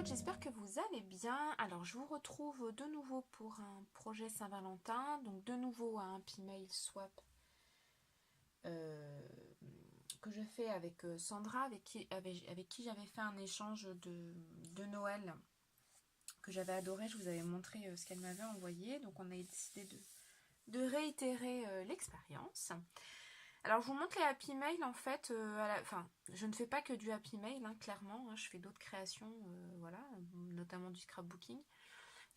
toutes, j'espère que vous allez bien. Alors je vous retrouve de nouveau pour un projet Saint-Valentin, donc de nouveau un Happy Mail Swap que je fais avec Sandra, avec qui j'avais fait un échange de Noël que j'avais adoré. Je vous avais montré ce qu'elle m'avait envoyé, donc on a décidé de réitérer l'expérience. Alors je vous montre les Happy Mail en fait, enfin je ne fais pas que du Happy Mail, hein, clairement, hein, je fais d'autres créations, voilà, notamment du scrapbooking.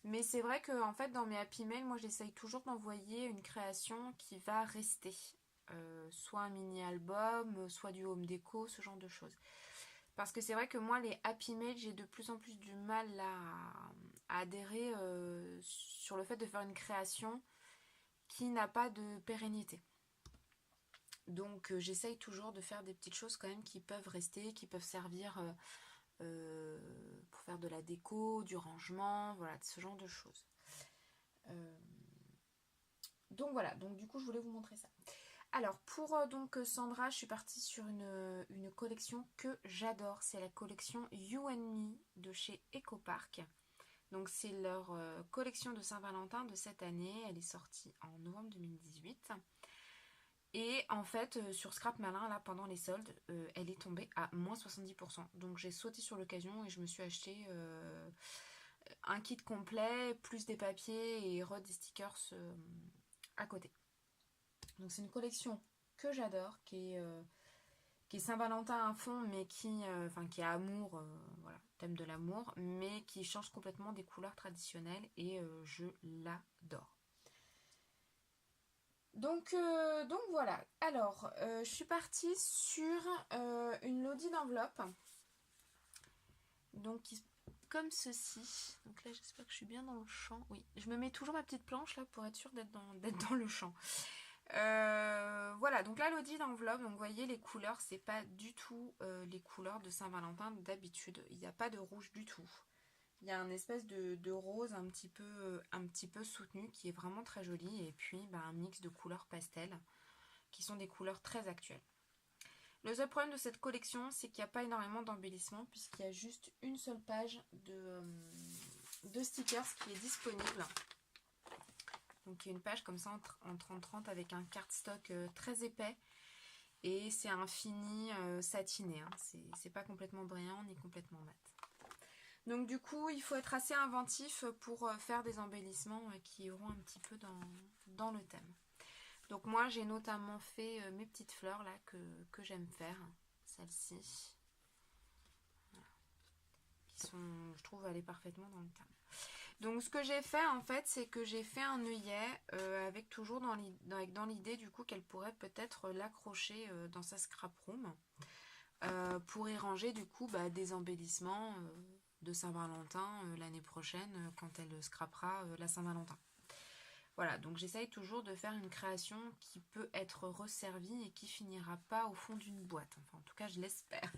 Mais c'est vrai que en fait dans mes Happy Mail, moi j'essaye toujours d'envoyer une création qui va rester. Soit un mini-album, soit du home déco, ce genre de choses. Parce que c'est vrai que moi les Happy Mail, j'ai de plus en plus du mal à adhérer sur le fait de faire une création qui n'a pas de pérennité. Donc j'essaye toujours de faire des petites choses quand même qui peuvent rester, qui peuvent servir pour faire de la déco, du rangement, voilà, ce genre de choses. Donc voilà, donc du coup je voulais vous montrer ça. Alors pour donc Sandra, je suis partie sur une collection que j'adore. C'est la collection You and Me de chez EcoPark. Donc c'est leur collection de Saint-Valentin de cette année. Elle est sortie en novembre 2018. Et en fait, sur Scrap Malin, là, pendant les soldes, elle est tombée à moins 70%. Donc j'ai sauté sur l'occasion et je me suis acheté un kit complet, plus des papiers et des stickers à côté. Donc c'est une collection que j'adore, qui est Saint-Valentin à fond, mais qui est amour, voilà, thème de l'amour, mais qui change complètement des couleurs traditionnelles et je l'adore. Donc voilà. Alors, je suis partie sur une lodi d'enveloppe. Donc, comme ceci. Donc là, j'espère que je suis bien dans le champ. Oui, je me mets toujours ma petite planche là pour être sûre d'être dans le champ. Voilà, donc la lodi d'enveloppe. Donc, vous voyez, les couleurs, c'est pas du tout les couleurs de Saint-Valentin d'habitude. Il n'y a pas de rouge du tout. Il y a un espèce de rose un petit peu soutenu qui est vraiment très joli. Et puis, un mix de couleurs pastel qui sont des couleurs très actuelles. Le seul problème de cette collection, c'est qu'il n'y a pas énormément d'embellissement puisqu'il y a juste une seule page de stickers qui est disponible. Donc il y a une page comme ça en 30-30 avec un cardstock très épais et c'est un fini satiné. Hein. C'est pas complètement brillant ni complètement mat. Donc du coup, il faut être assez inventif pour faire des embellissements qui iront un petit peu dans le thème. Donc moi j'ai notamment fait mes petites fleurs là que j'aime faire, celle-ci, voilà, qui sont, je trouve, aller parfaitement dans le thème. Donc ce que j'ai fait en fait, c'est que j'ai fait un œillet avec toujours dans l'idée du coup qu'elle pourrait peut-être l'accrocher dans sa scrap room pour y ranger du coup des embellissements de Saint-Valentin l'année prochaine quand elle scrapera la Saint-Valentin. Voilà, donc j'essaye toujours de faire une création qui peut être resservie et qui finira pas au fond d'une boîte. Enfin, en tout cas, je l'espère.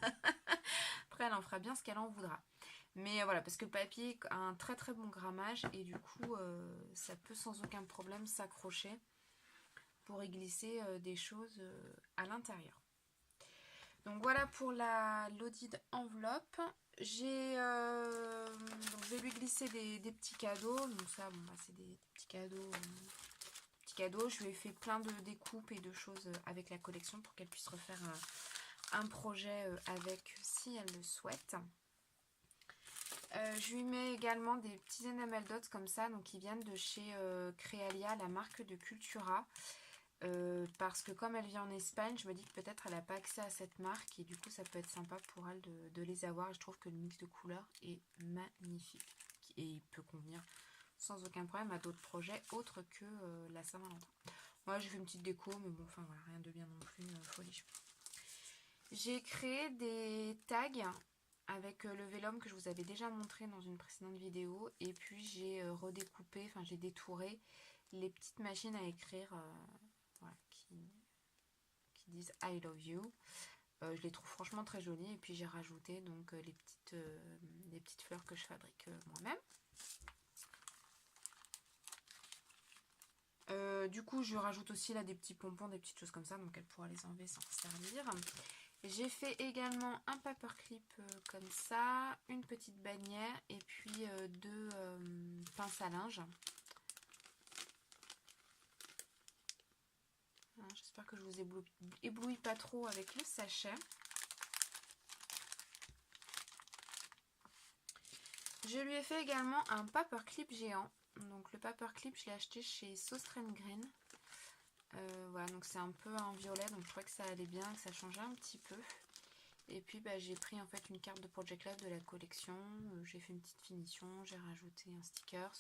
Après, elle en fera bien ce qu'elle en voudra. Mais voilà, parce que le papier a un très très bon grammage et du coup, ça peut sans aucun problème s'accrocher pour y glisser des choses à l'intérieur. Donc voilà pour la loaded enveloppe. Donc je vais lui glisser des petits cadeaux. Donc ça, c'est des petits cadeaux. Je lui ai fait plein de découpes et de choses avec la collection pour qu'elle puisse refaire un projet avec si elle le souhaite. Je lui mets également des petits enamel dots comme ça, donc qui viennent de chez Crealia, la marque de Cultura. Parce que comme elle vit en Espagne, je me dis que peut-être elle n'a pas accès à cette marque et du coup ça peut être sympa pour elle de les avoir. Et je trouve que le mix de couleurs est magnifique et il peut convenir sans aucun problème à d'autres projets autres que la Saint-Valentin. Moi j'ai fait une petite déco, mais bon, enfin voilà, rien de bien non plus, folie. J'ai créé des tags avec le vélum que je vous avais déjà montré dans une précédente vidéo et puis j'ai redécoupé, enfin j'ai détouré les petites machines à écrire voilà, qui disent I love you. Je les trouve franchement très jolies et puis j'ai rajouté donc les petites fleurs que je fabrique moi-même. Du coup je rajoute aussi là des petits pompons, des petites choses comme ça, donc elle pourra les enlever sans servir. J'ai fait également un paperclip comme ça, une petite bannière et puis deux pinces à linge. J'espère que je vous éblouis pas trop avec le sachet. Je lui ai fait également un paperclip géant. Donc le paperclip, je l'ai acheté chez Sostrand Green. Voilà, donc c'est un peu un violet, donc je trouvais que ça allait bien, que ça changeait un petit peu. Et puis j'ai pris en fait une carte de Project Life de la collection. J'ai fait une petite finition, j'ai rajouté un sticker.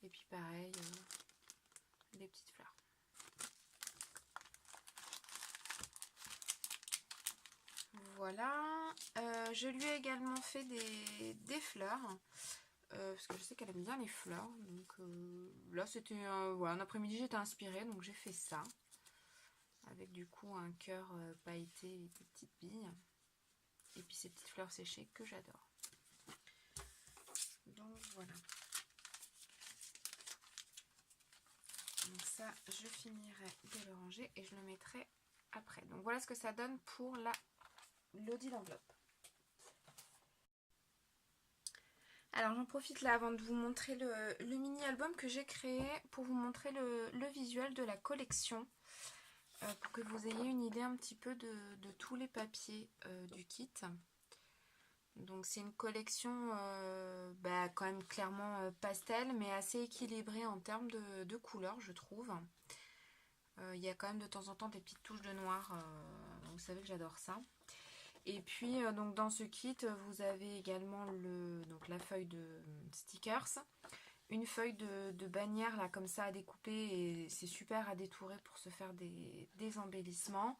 Et puis pareil, des petites fleurs. Voilà, je lui ai également fait des fleurs. Parce que je sais qu'elle aime bien les fleurs. Donc là c'était voilà, un après-midi j'étais inspirée, donc j'ai fait ça. Avec du coup un cœur pailleté et des petites billes. Et puis ces petites fleurs séchées que j'adore. Donc voilà. Donc ça je finirai de le ranger et je le mettrai après. Donc voilà ce que ça donne pour l'audit d'enveloppe. Alors j'en profite là avant de vous montrer le mini-album que j'ai créé pour vous montrer le visuel de la collection. Pour que vous ayez une idée un petit peu de tous les papiers du kit. Donc c'est une collection quand même clairement pastel, mais assez équilibrée en termes de couleurs, je trouve. Il y a quand même de temps en temps des petites touches de noir, vous savez que j'adore ça. Et puis donc dans ce kit, vous avez également la feuille de stickers, une feuille de bannière là comme ça à découper, et c'est super à détourer pour se faire des embellissements.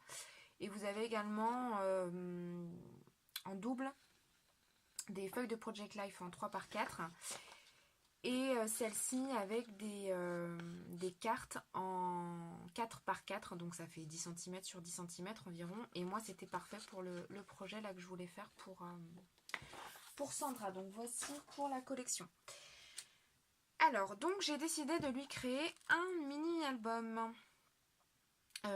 Et vous avez également en double des feuilles de Project Life en 3x4 et celle-ci avec des cartes en 4x4, donc ça fait 10 cm sur 10 cm environ. Et moi c'était parfait pour le projet là que je voulais faire pour Sandra. Donc voici pour la collection. Alors, donc j'ai décidé de lui créer un mini-album.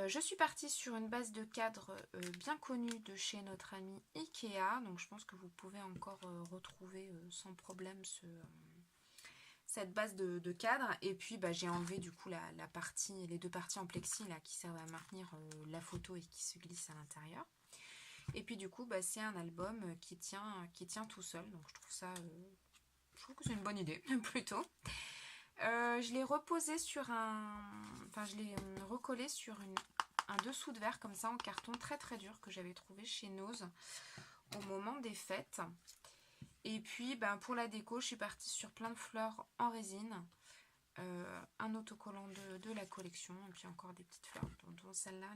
Je suis partie sur une base de cadre bien connue de chez notre ami Ikea. Donc je pense que vous pouvez encore retrouver sans problème cette base de cadre. Et puis j'ai enlevé du coup les deux parties en plexi là, qui servent à maintenir la photo et qui se glissent à l'intérieur. Et puis du coup c'est un album qui tient tout seul. Donc je trouve que c'est une bonne idée plutôt. Je l'ai reposé sur je l'ai recollé sur un dessous de verre comme ça en carton très très dur que j'avais trouvé chez Nose au moment des fêtes. Et puis pour la déco, je suis partie sur plein de fleurs en résine, un autocollant de la collection et puis encore des petites fleurs, dont celle-là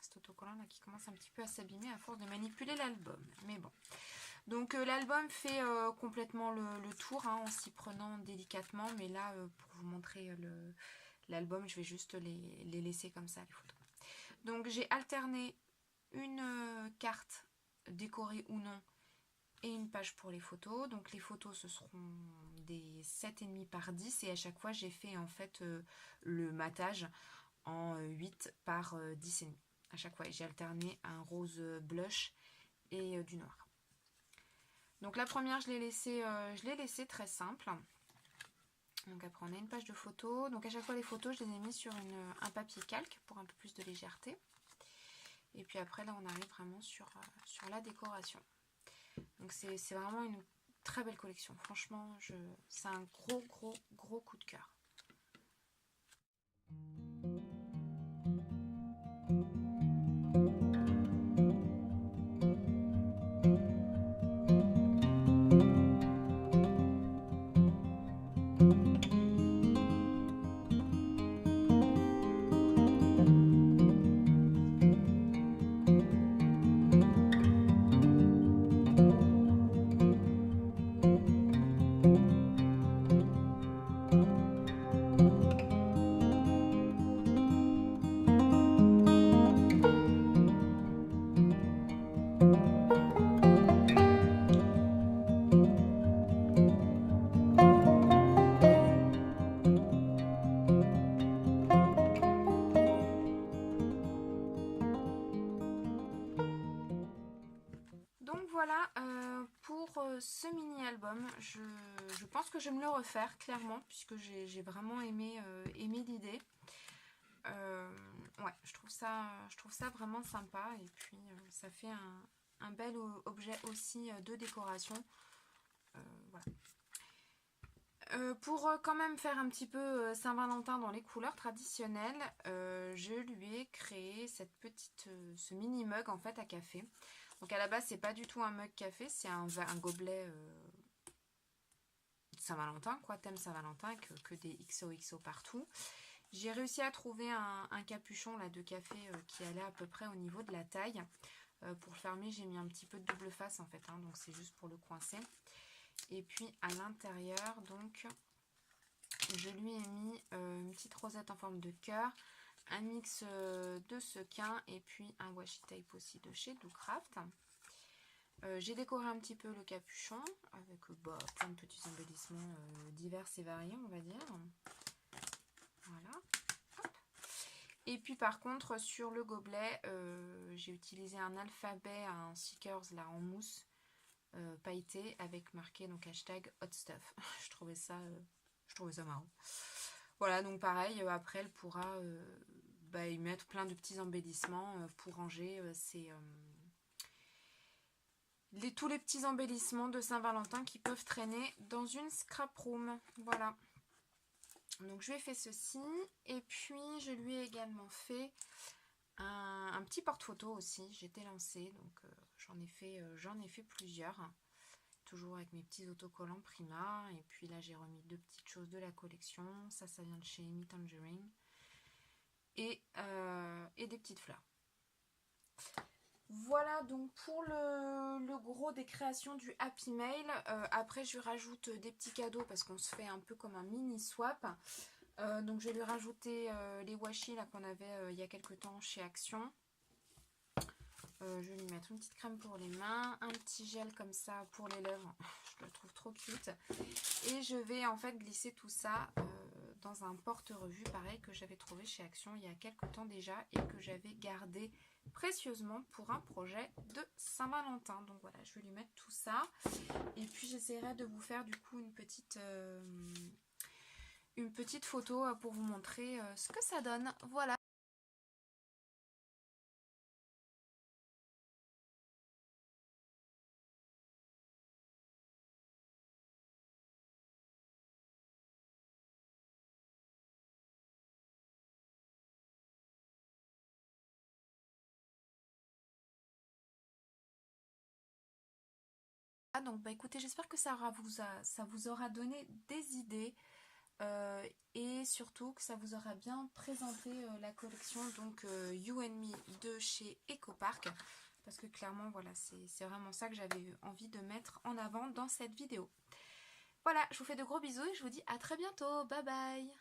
cet autocollant là qui commence un petit peu à s'abîmer à force de manipuler l'album. Mais bon. Donc l'album fait complètement le tour en s'y prenant délicatement, mais là pour vous montrer l'album, je vais juste les laisser comme ça, les photos. Donc j'ai alterné une carte décorée ou non et une page pour les photos. Donc les photos ce seront des 7,5 par 10 et à chaque fois j'ai fait en fait le matage en 8 par 10,5. À chaque fois j'ai alterné un rose blush et du noir. Donc la première, je l'ai laissée très simple. Donc après, on a une page de photos. Donc à chaque fois, les photos, je les ai mis sur un papier calque pour un peu plus de légèreté. Et puis après, là, on arrive vraiment sur la décoration. Donc c'est vraiment une très belle collection. Franchement, c'est un gros coup de cœur. voilà pour ce mini-album. Je pense que je vais me le refaire, clairement, puisque j'ai vraiment aimé l'idée. Ouais, je trouve ça vraiment sympa. Et puis, ça fait un bel objet aussi de décoration. Voilà. Pour quand même faire un petit peu Saint-Valentin dans les couleurs traditionnelles, je lui ai créé ce mini mug en fait à café. Donc à la base c'est pas du tout un mug café, c'est un gobelet Saint-Valentin, quoi, thème Saint-Valentin, avec que des XOXO partout. J'ai réussi à trouver un capuchon là de café qui allait à peu près au niveau de la taille. Pour le fermer j'ai mis un petit peu de double face en fait, hein, donc c'est juste pour le coincer. Et puis à l'intérieur, donc, je lui ai mis une petite rosette en forme de cœur, un mix de sequins et puis un washi tape aussi de chez Doocraft. J'ai décoré un petit peu le capuchon avec plein de petits embellissements divers et variés, on va dire. Voilà. Hop. Et puis par contre, sur le gobelet, j'ai utilisé un alphabet, un stickers là en mousse. Pailleté avec marqué donc hashtag hot stuff. je trouvais ça marrant. Voilà, donc pareil, après elle pourra y mettre plein de petits embellissements pour ranger tous les petits embellissements de Saint-Valentin qui peuvent traîner dans une scrap room. Voilà. Donc je lui ai fait ceci et puis je lui ai également fait un petit porte-photo aussi. J'étais lancée, donc j'en ai fait plusieurs. Toujours avec mes petits autocollants Prima. Et puis là, j'ai remis 2 petites choses de la collection. Ça vient de chez Amy Tangerine. Et des petites fleurs. Voilà donc pour le gros des créations du Happy Mail. Après, je lui rajoute des petits cadeaux parce qu'on se fait un peu comme un mini swap. Donc, je vais lui rajouter les washi là qu'on avait il y a quelques temps chez Action. Je vais lui mettre une petite crème pour les mains, un petit gel comme ça pour les lèvres, je le trouve trop cute. Et je vais en fait glisser tout ça dans un porte-revue pareil que j'avais trouvé chez Action il y a quelques temps déjà et que j'avais gardé précieusement pour un projet de Saint-Valentin. Donc voilà, je vais lui mettre tout ça. Et puis j'essaierai de vous faire du coup une petite photo pour vous montrer ce que ça donne. Voilà. Donc écoutez, j'espère que ça vous aura donné des idées et surtout que ça vous aura bien présenté la collection donc You and Me de chez EcoPark, parce que clairement voilà, c'est vraiment ça que j'avais eu envie de mettre en avant dans cette vidéo. Voilà, je vous fais de gros bisous et je vous dis à très bientôt, bye bye.